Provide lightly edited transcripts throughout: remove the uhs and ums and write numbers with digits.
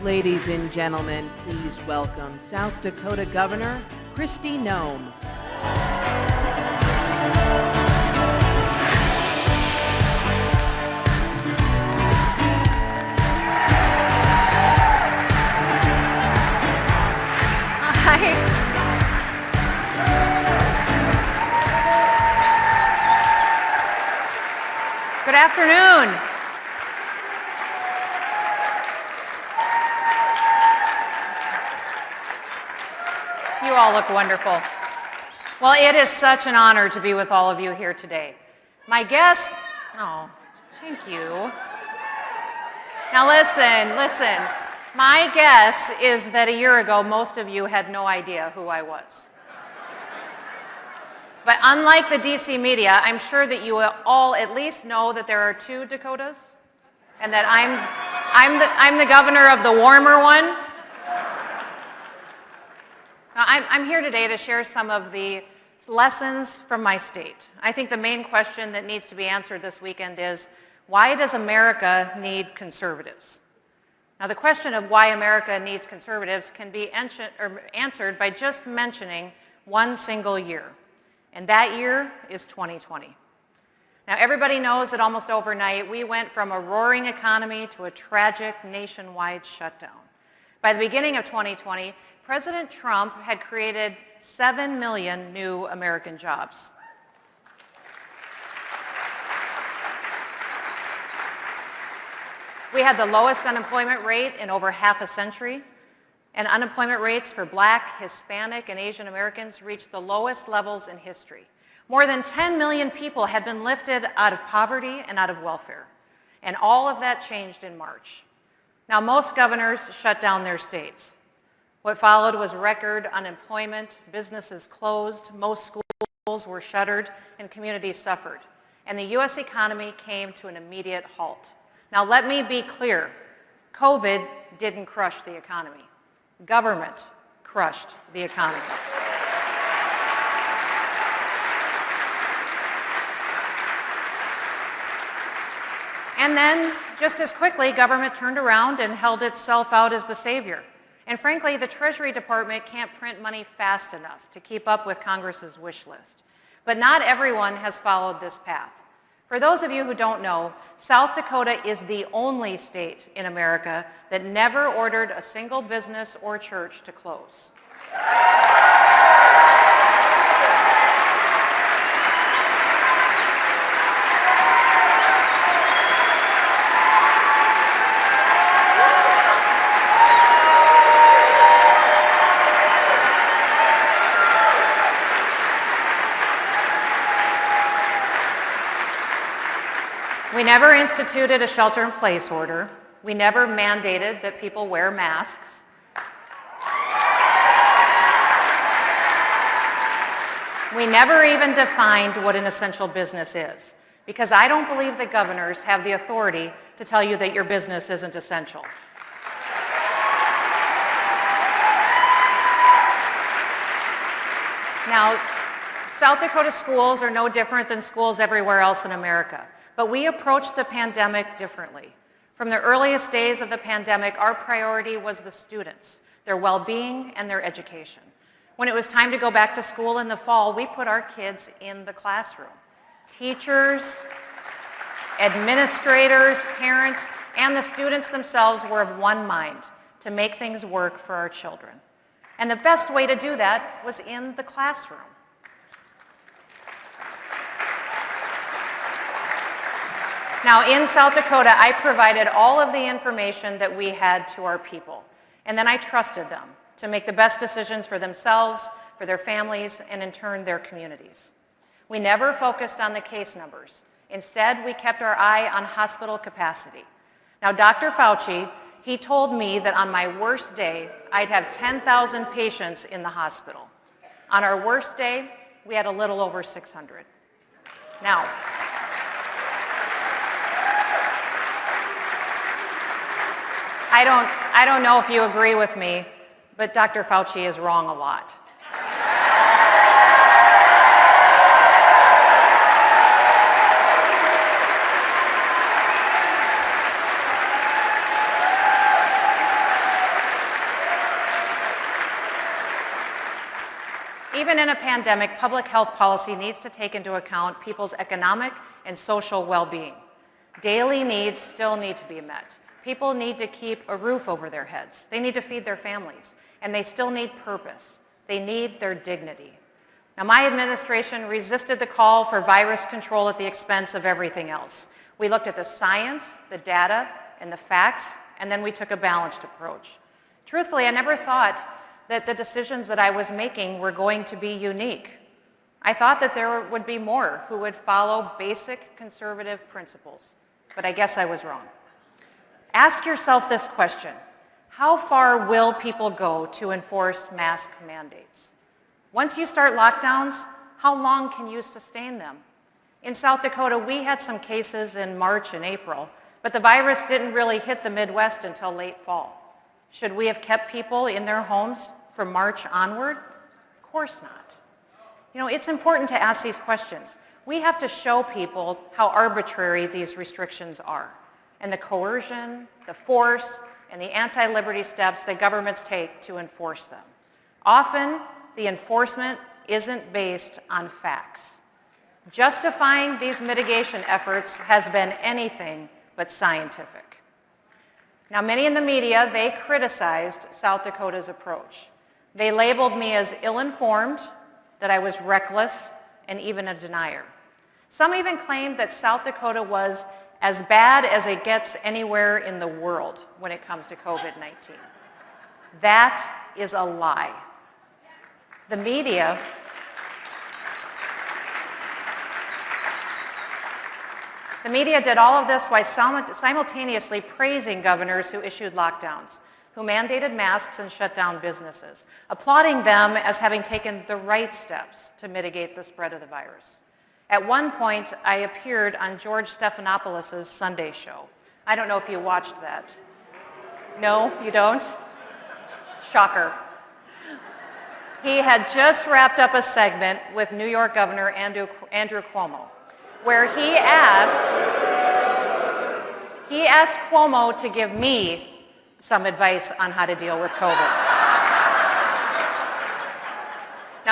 Ladies and gentlemen, please welcome South Dakota Governor Kristi Noem. Good afternoon. You all look wonderful. Well, it is such an honor to be with all of you here today. My guess, oh, thank you. Now listen. My guess is that a year ago, most of you had no idea who I was. But unlike the DC media, I'm sure that you all at least know that there are two Dakotas and that I'm the governor of the warmer one. Now, I'm here today to share some of the lessons from my state. I think the main question that needs to be answered this weekend is, why does America need conservatives? Now, the question of why America needs conservatives can be answered by just mentioning one single year. And that year is 2020. Now, everybody knows that almost overnight, we went from a roaring economy to a tragic nationwide shutdown. By the beginning of 2020, President Trump had created 7 million new American jobs. We had the lowest unemployment rate in over half a century. And unemployment rates for Black, Hispanic, and Asian Americans reached the lowest levels in history. More than 10 million people had been lifted out of poverty and out of welfare. And all of that changed in March. Now, most governors shut down their states. What followed was record unemployment, businesses closed, most schools were shuttered, and communities suffered. And the U.S. economy came to an immediate halt. Now, let me be clear. COVID didn't crush the economy. Government crushed the economy. And then, just as quickly, government turned around and held itself out as the savior. And frankly, the Treasury Department can't print money fast enough to keep up with Congress's wish list. But not everyone has followed this path. For those of you who don't know, South Dakota is the only state in America that never ordered a single business or church to close. We never instituted a shelter-in-place order. We never mandated that people wear masks. We never even defined what an essential business is, because I don't believe that governors have the authority to tell you that your business isn't essential. Now, South Dakota schools are no different than schools everywhere else in America. But we approached the pandemic differently. From the earliest days of the pandemic, our priority was the students, their well-being, and their education. When it was time to go back to school in the fall, we put our kids in the classroom. Teachers, administrators, parents, and the students themselves were of one mind to make things work for our children. And the best way to do that was in the classroom. Now, in South Dakota, I provided all of the information that we had to our people, and then I trusted them to make the best decisions for themselves, for their families, and in turn, their communities. We never focused on the case numbers. Instead, we kept our eye on hospital capacity. Now, Dr. Fauci, he told me that on my worst day, I'd have 10,000 patients in the hospital. On our worst day, we had a little over 600. Now, I don't know if you agree with me, but Dr. Fauci is wrong a lot. even in a pandemic, public health policy needs to take into account people's economic and social well-being. Daily needs still need to be met. People need to keep a roof over their heads. They need to feed their families, and they still need purpose. They need their dignity. Now, my administration resisted the call for virus control at the expense of everything else. We looked at the science, the data, and the facts, and then we took a balanced approach. Truthfully, I never thought that the decisions that I was making were going to be unique. I thought that there would be more who would follow basic conservative principles, but I guess I was wrong. Ask yourself this question: how far will people go to enforce mask mandates? Once you start lockdowns, how long can you sustain them? In South Dakota, we had some cases in March and April, but the virus didn't really hit the Midwest until late fall. Should we have kept people in their homes from March onward? Of course not. You know, it's important to ask these questions. We have to show people how arbitrary these restrictions are, and the coercion, the force, and the anti-liberty steps that governments take to enforce them. Often, the enforcement isn't based on facts. Justifying these mitigation efforts has been anything but scientific. Now, many in the media, they criticized South Dakota's approach. They labeled me as ill-informed, that I was reckless, and even a denier. Some even claimed that South Dakota was as bad as it gets anywhere in the world when it comes to COVID-19. That is a lie. The media did all of this while simultaneously praising governors who issued lockdowns, who mandated masks and shut down businesses, applauding them as having taken the right steps to mitigate the spread of the virus. At one point, I appeared on George Stephanopoulos' Sunday show. I don't know if you watched that. No, you don't? Shocker. He had just wrapped up a segment with New York Governor Andrew Cuomo, where he asked Cuomo to give me some advice on how to deal with COVID.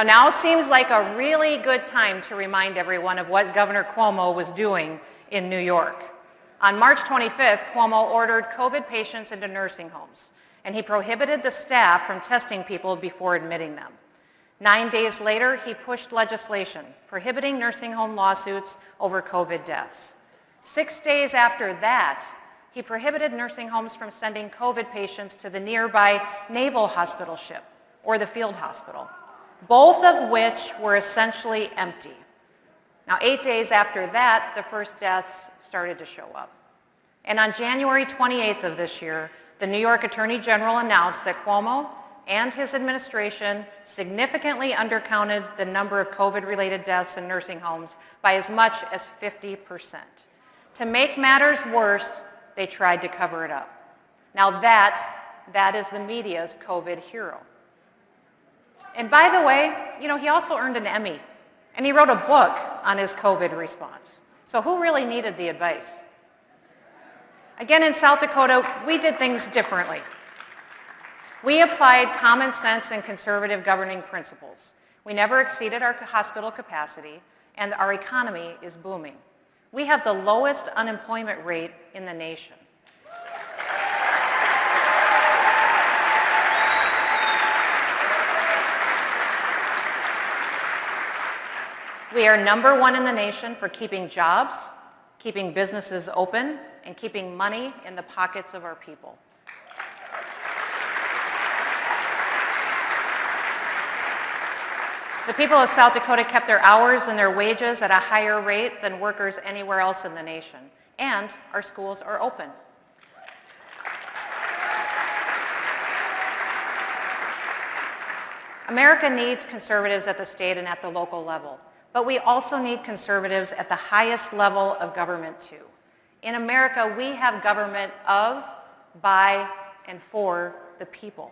Now seems like a really good time to remind everyone of what Governor Cuomo was doing in New York. On March 25th, Cuomo ordered COVID patients into nursing homes, and he prohibited the staff from testing people before admitting them. 9 days later, he pushed legislation prohibiting nursing home lawsuits over COVID deaths. 6 days after that, he prohibited nursing homes from sending COVID patients to the nearby naval hospital ship or the field hospital, both of which were essentially empty. Now, 8 days after that, the first deaths started to show up. And on January 28th of this year, the New York Attorney General announced that Cuomo and his administration significantly undercounted the number of COVID-related deaths in nursing homes by as much as 50%. To make matters worse, they tried to cover it up. Now that is the media's COVID hero. And by the way, you know, he also earned an Emmy, and he wrote a book on his COVID response. So who really needed the advice? Again, in South Dakota, we did things differently. We applied common sense and conservative governing principles. We never exceeded our hospital capacity, and our economy is booming. We have the lowest unemployment rate in the nation. We are number one in the nation for keeping jobs, keeping businesses open, and keeping money in the pockets of our people. The people of South Dakota kept their hours and their wages at a higher rate than workers anywhere else in the nation, and our schools are open. America needs conservatives at the state and at the local level, but we also need conservatives at the highest level of government too. In America, we have government of, by, and for the people.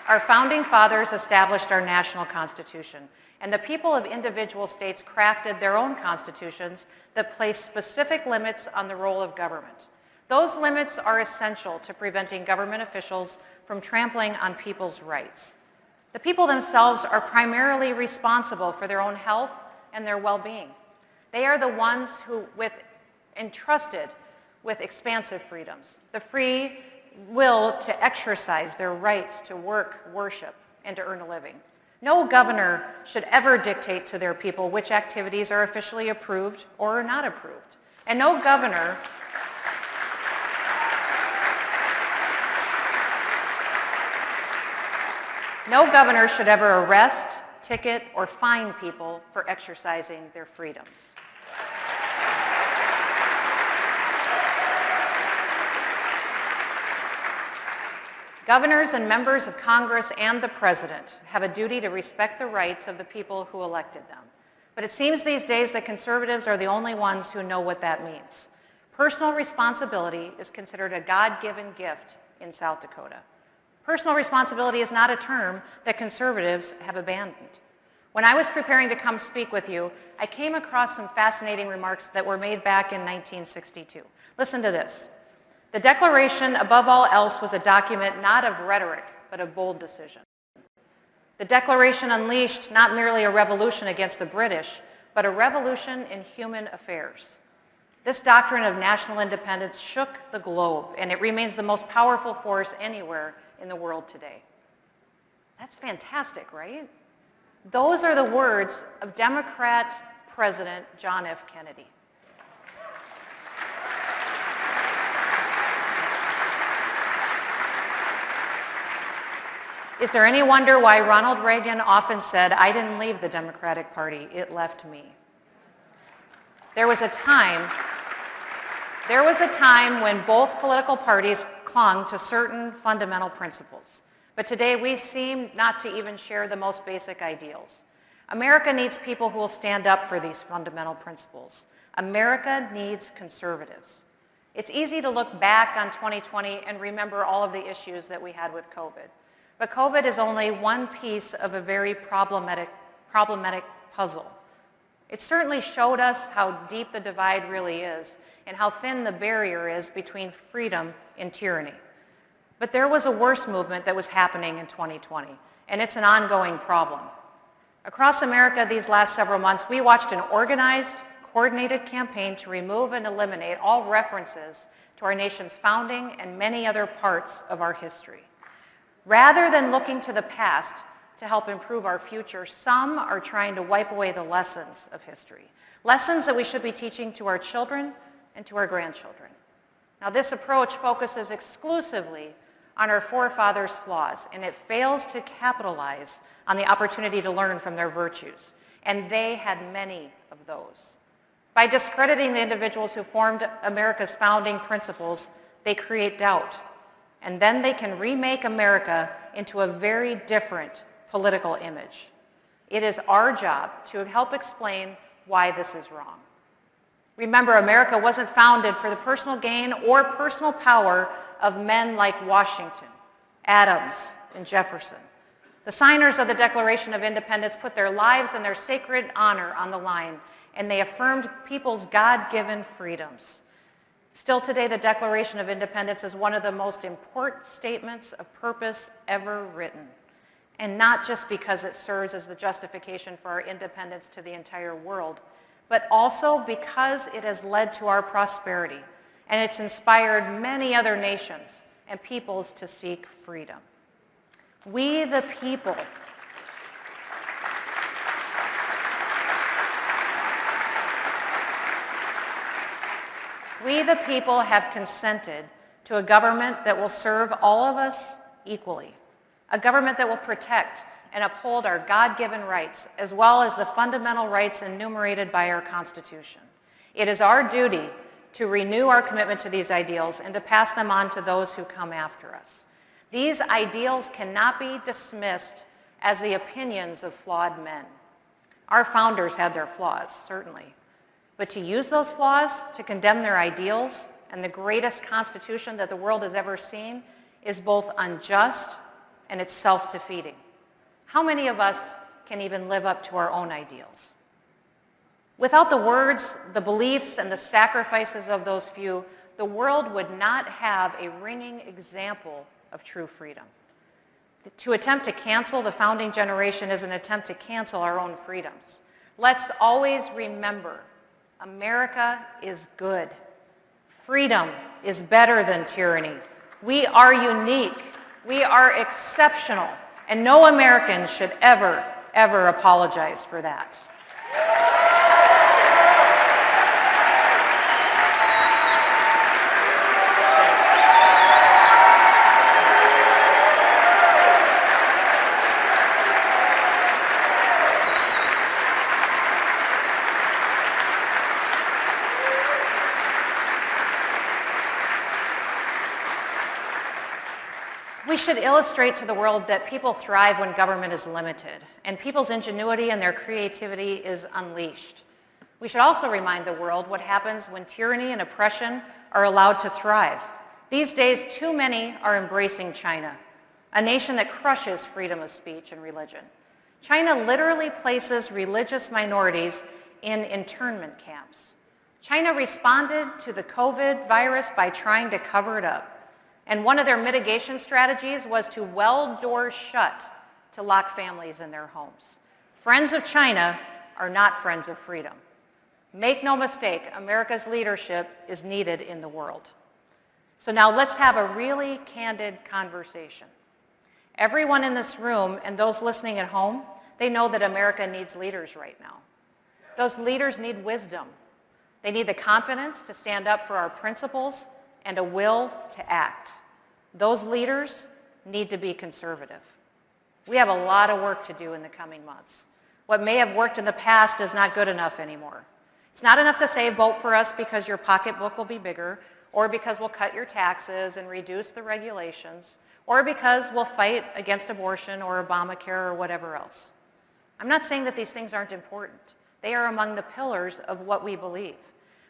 Our founding fathers established our national constitution, and the people of individual states crafted their own constitutions that place specific limits on the role of government. Those limits are essential to preventing government officials from trampling on people's rights. The people themselves are primarily responsible for their own health and their well-being. They are the ones who, entrusted with expansive freedoms, the free will to exercise their rights to work, worship, and to earn a living. No governor should ever dictate to their people which activities are officially approved or are not approved. And no governor should ever arrest, ticket, or fine people for exercising their freedoms. Governors and members of Congress and the President have a duty to respect the rights of the people who elected them. But it seems these days that conservatives are the only ones who know what that means. Personal responsibility is considered a God-given gift in South Dakota. Personal responsibility is not a term that conservatives have abandoned. When I was preparing to come speak with you, I came across some fascinating remarks that were made back in 1962. Listen to this. The Declaration, above all else, was a document not of rhetoric, but of bold decision. The Declaration unleashed not merely a revolution against the British, but a revolution in human affairs. This doctrine of national independence shook the globe, and it remains the most powerful force anywhere in the world today. That's fantastic, right? Those are the words of Democrat President John F. Kennedy. Is there any wonder why Ronald Reagan often said, "I didn't leave the Democratic Party, it left me"? There was a time when both political parties clung to certain fundamental principles. But today we seem not to even share the most basic ideals. America needs people who will stand up for these fundamental principles. America needs conservatives. It's easy to look back on 2020 and remember all of the issues that we had with COVID. But COVID is only one piece of a very problematic puzzle. It certainly showed us how deep the divide really is and how thin the barrier is between freedom and tyranny. But there was a worse movement that was happening in 2020, and it's an ongoing problem. Across America these last several months, we watched an organized, coordinated campaign to remove and eliminate all references to our nation's founding and many other parts of our history. Rather than looking to the past to help improve our future, some are trying to wipe away the lessons of history, lessons that we should be teaching to our children and to our grandchildren. Now, this approach focuses exclusively on our forefathers' flaws, and it fails to capitalize on the opportunity to learn from their virtues, and they had many of those. By discrediting the individuals who formed America's founding principles, they create doubt. And then they can remake America into a very different political image. It is our job to help explain why this is wrong. Remember, America wasn't founded for the personal gain or personal power of men like Washington, Adams, and Jefferson. The signers of the Declaration of Independence put their lives and their sacred honor on the line, and they affirmed people's God-given freedoms. Still today, the Declaration of Independence is one of the most important statements of purpose ever written. And not just because it serves as the justification for our independence to the entire world, but also because it has led to our prosperity, and it's inspired many other nations and peoples to seek freedom. We the people have consented to a government that will serve all of us equally, a government that will protect and uphold our God-given rights, as well as the fundamental rights enumerated by our Constitution. It is our duty to renew our commitment to these ideals and to pass them on to those who come after us. These ideals cannot be dismissed as the opinions of flawed men. Our founders had their flaws, certainly. But to use those flaws to condemn their ideals and the greatest constitution that the world has ever seen is both unjust and it's self-defeating. How many of us can even live up to our own ideals? Without the words, the beliefs, and the sacrifices of those few, the world would not have a ringing example of true freedom. To attempt to cancel the founding generation is an attempt to cancel our own freedoms. Let's always remember, America is good. Freedom is better than tyranny. We are unique. We are exceptional. And no American should ever, ever apologize for that. We should illustrate to the world that people thrive when government is limited, and people's ingenuity and their creativity is unleashed. We should also remind the world what happens when tyranny and oppression are allowed to thrive. These days, too many are embracing China, a nation that crushes freedom of speech and religion. China literally places religious minorities in internment camps. China responded to the COVID virus by trying to cover it up. And one of their mitigation strategies was to weld doors shut to lock families in their homes. Friends of China are not friends of freedom. Make no mistake, America's leadership is needed in the world. So now let's have a really candid conversation. Everyone in this room and those listening at home, they know that America needs leaders right now. Those leaders need wisdom. They need the confidence to stand up for our principles and a will to act. Those leaders need to be conservative. We have a lot of work to do in the coming months. What may have worked in the past is not good enough anymore. It's not enough to say vote for us because your pocketbook will be bigger, or because we'll cut your taxes and reduce the regulations, or because we'll fight against abortion or Obamacare or whatever else. I'm not saying that these things aren't important. They are among the pillars of what we believe.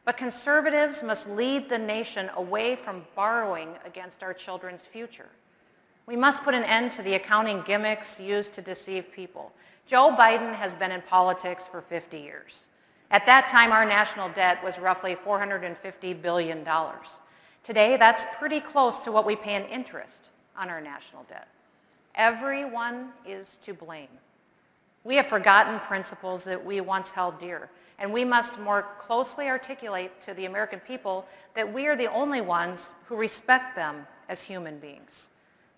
But conservatives must lead the nation away from borrowing against our children's future. We must put an end to the accounting gimmicks used to deceive people. Joe Biden has been in politics for 50 years. At that time, our national debt was roughly $450 billion. Today, that's pretty close to what we pay in interest on our national debt. Everyone is to blame. We have forgotten principles that we once held dear. And we must more closely articulate to the American people that we are the only ones who respect them as human beings.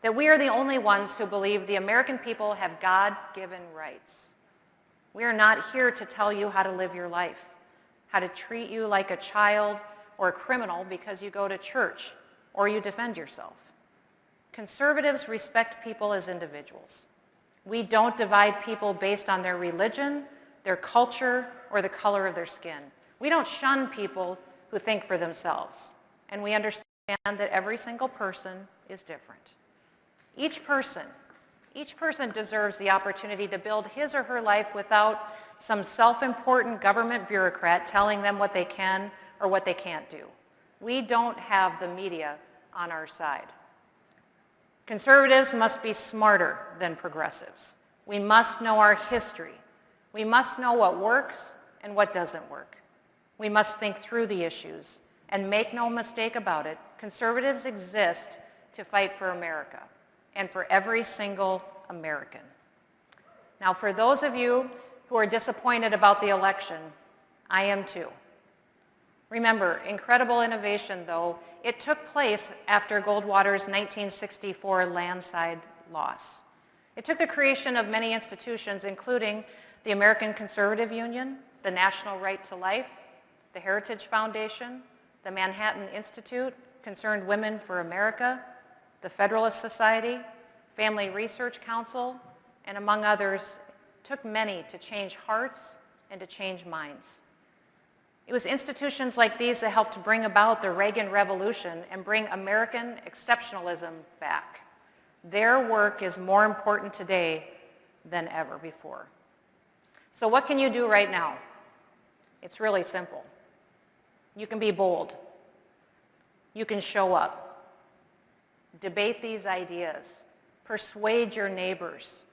That we are the only ones who believe the American people have God-given rights. We are not here to tell you how to live your life, how to treat you like a child or a criminal because you go to church or you defend yourself. Conservatives respect people as individuals. We don't divide people based on their religion, their culture, or the color of their skin. We don't shun people who think for themselves. And we understand that every single person is different. Each person deserves the opportunity to build his or her life without some self-important government bureaucrat telling them what they can or what they can't do. We don't have the media on our side. Conservatives must be smarter than progressives. We must know our history. We must know what works and what doesn't work. We must think through the issues, and make no mistake about it, conservatives exist to fight for America and for every single American. Now, for those of you who are disappointed about the election, I am too. Remember, incredible innovation, though, it took place after Goldwater's 1964 landslide loss. It took the creation of many institutions, including the American Conservative Union, the National Right to Life, the Heritage Foundation, the Manhattan Institute, Concerned Women for America, the Federalist Society, Family Research Council, and among others, took many to change hearts and to change minds. It was institutions like these that helped to bring about the Reagan Revolution and bring American exceptionalism back. Their work is more important today than ever before. So what can you do right now? It's really simple. You can be bold. You can show up. Debate these ideas. Persuade your neighbors.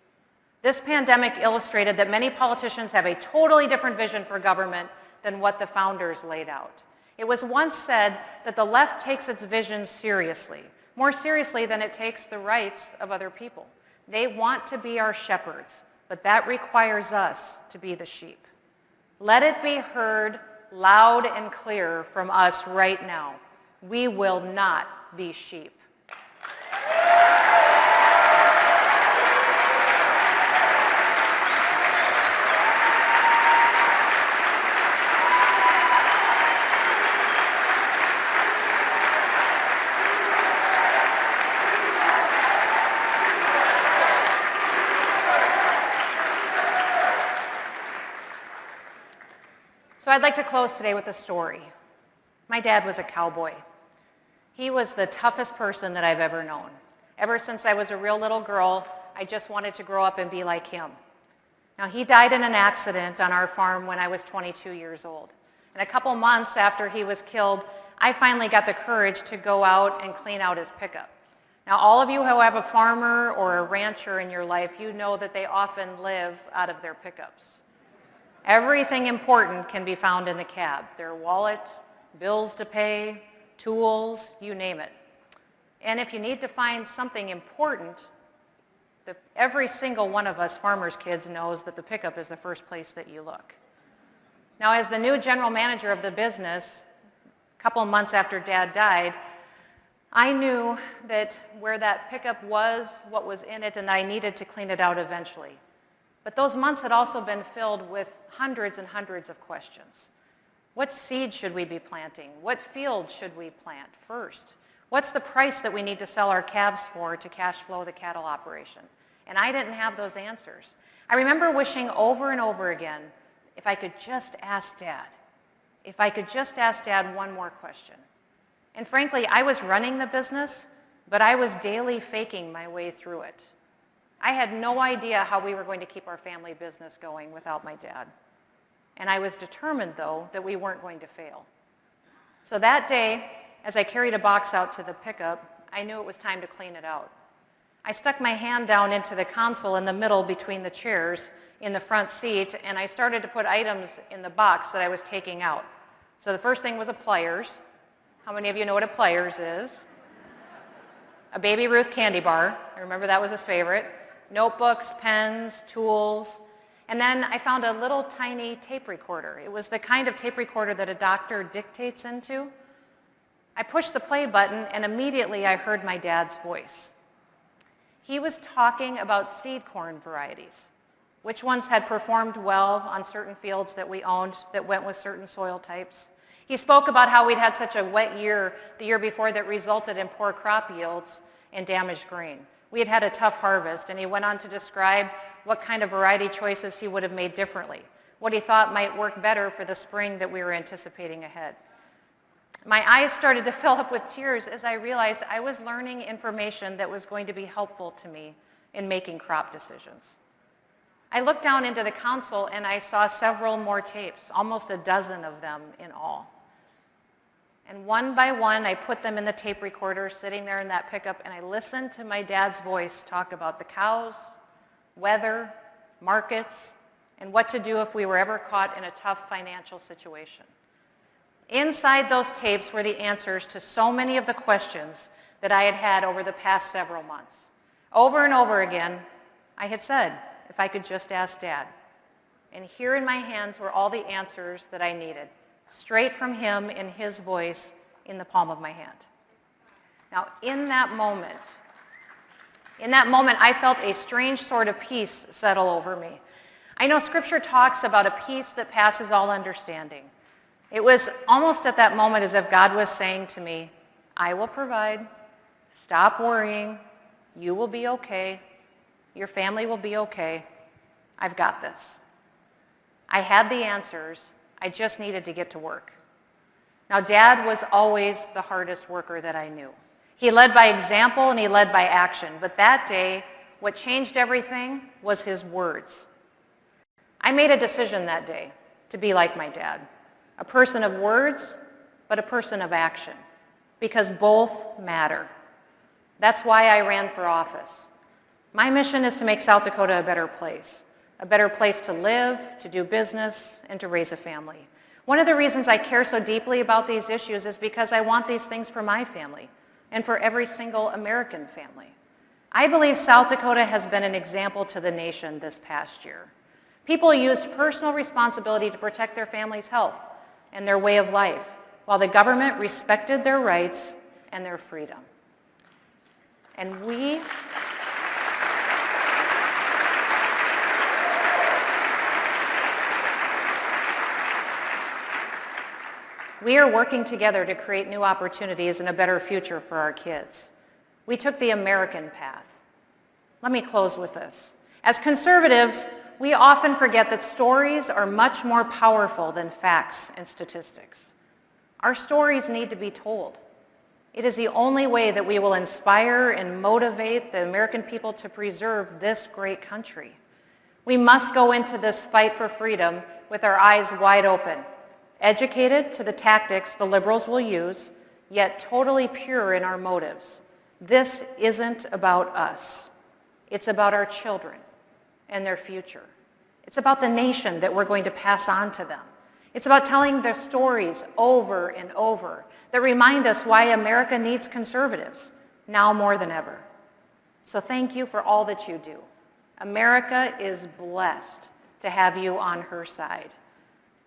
This pandemic illustrated that many politicians have a totally different vision for government than what the founders laid out. It was once said that the left takes its vision seriously, more seriously than it takes the rights of other people. They want to be our shepherds, but that requires us to be the sheep. Let it be heard loud and clear from us right now. We will not be sheep. So I'd like to close today with a story. My dad was a cowboy. He was the toughest person that I've ever known. Ever since I was a real little girl, I just wanted to grow up and be like him. Now, he died in an accident on our farm when I was 22 years old. And a couple months after he was killed, I finally got the courage to go out and clean out his pickup. Now, all of you who have a farmer or a rancher in your life, you know that they often live out of their pickups. Everything important can be found in the cab. Their wallet, bills to pay, tools, you name it. And if you need to find something important, every single one of us farmers' kids knows that the pickup is the first place that you look. Now, as the new general manager of the business, a couple of months after Dad died, I knew that where that pickup was, what was in it, and I needed to clean it out eventually. But those months had also been filled with hundreds and hundreds of questions. What seed should we be planting? What field should we plant first? What's the price that we need to sell our calves for to cash flow the cattle operation? And I didn't have those answers. I remember wishing over and over again, if I could just ask Dad. If I could just ask Dad one more question. And frankly, I was running the business, but I was daily faking my way through it. I had no idea how we were going to keep our family business going without my dad. And I was determined, though, that we weren't going to fail. So that day, as I carried a box out to the pickup, I knew it was time to clean it out. I stuck my hand down into the console in the middle between the chairs in the front seat, and I started to put items in the box that I was taking out. So the first thing was a pliers. How many of you know what a pliers is? A Baby Ruth candy bar. I remember that was his favorite. Notebooks, pens, tools, and then I found a little tiny tape recorder. It was the kind of tape recorder that a doctor dictates into. I pushed the play button, and immediately I heard my dad's voice. He was talking about seed corn varieties, which ones had performed well on certain fields that we owned that went with certain soil types. He spoke about how we'd had such a wet year the year before that resulted in poor crop yields and damaged grain. We had had a tough harvest, and he went on to describe what kind of variety choices he would have made differently, what he thought might work better for the spring that we were anticipating ahead. My eyes started to fill up with tears as I realized I was learning information that was going to be helpful to me in making crop decisions. I looked down into the console and I saw several more tapes, almost a dozen of them in all. And one by one, I put them in the tape recorder sitting there in that pickup, and I listened to my dad's voice talk about the cows, weather, markets, and what to do if we were ever caught in a tough financial situation. Inside those tapes were the answers to so many of the questions that I had had over the past several months. Over and over again, I had said, if I could just ask Dad. And here in my hands were all the answers that I needed, straight from him in his voice in the palm of my hand. Now, in that moment, I felt a strange sort of peace settle over me. I know Scripture talks about a peace that passes all understanding. It was almost at that moment as if God was saying to me, I will provide, stop worrying, you will be okay, your family will be okay, I've got this. I had the answers, I just needed to get to work. Now, Dad was always the hardest worker that I knew. He led by example and he led by action, but that day, what changed everything was his words. I made a decision that day to be like my dad, a person of words, but a person of action, because both matter. That's why I ran for office. My mission is to make South Dakota a better place to live, to do business, and to raise a family. One of the reasons I care so deeply about these issues is because I want these things for my family and for every single American family. I believe South Dakota has been an example to the nation this past year. People used personal responsibility to protect their family's health and their way of life, while the government respected their rights and their freedom. And we are working together to create new opportunities and a better future for our kids. We took the American path. Let me close with this. As conservatives, we often forget that stories are much more powerful than facts and statistics. Our stories need to be told. It is the only way that we will inspire and motivate the American people to preserve this great country. We must go into this fight for freedom with our eyes wide open, educated to the tactics the liberals will use, yet totally pure in our motives. This isn't about us. It's about our children and their future. It's about the nation that we're going to pass on to them. It's about telling their stories over and over that remind us why America needs conservatives, now more than ever. So thank you for all that you do. America is blessed to have you on her side.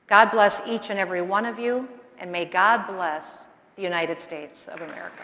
God bless each and every one of you, and may God bless the United States of America.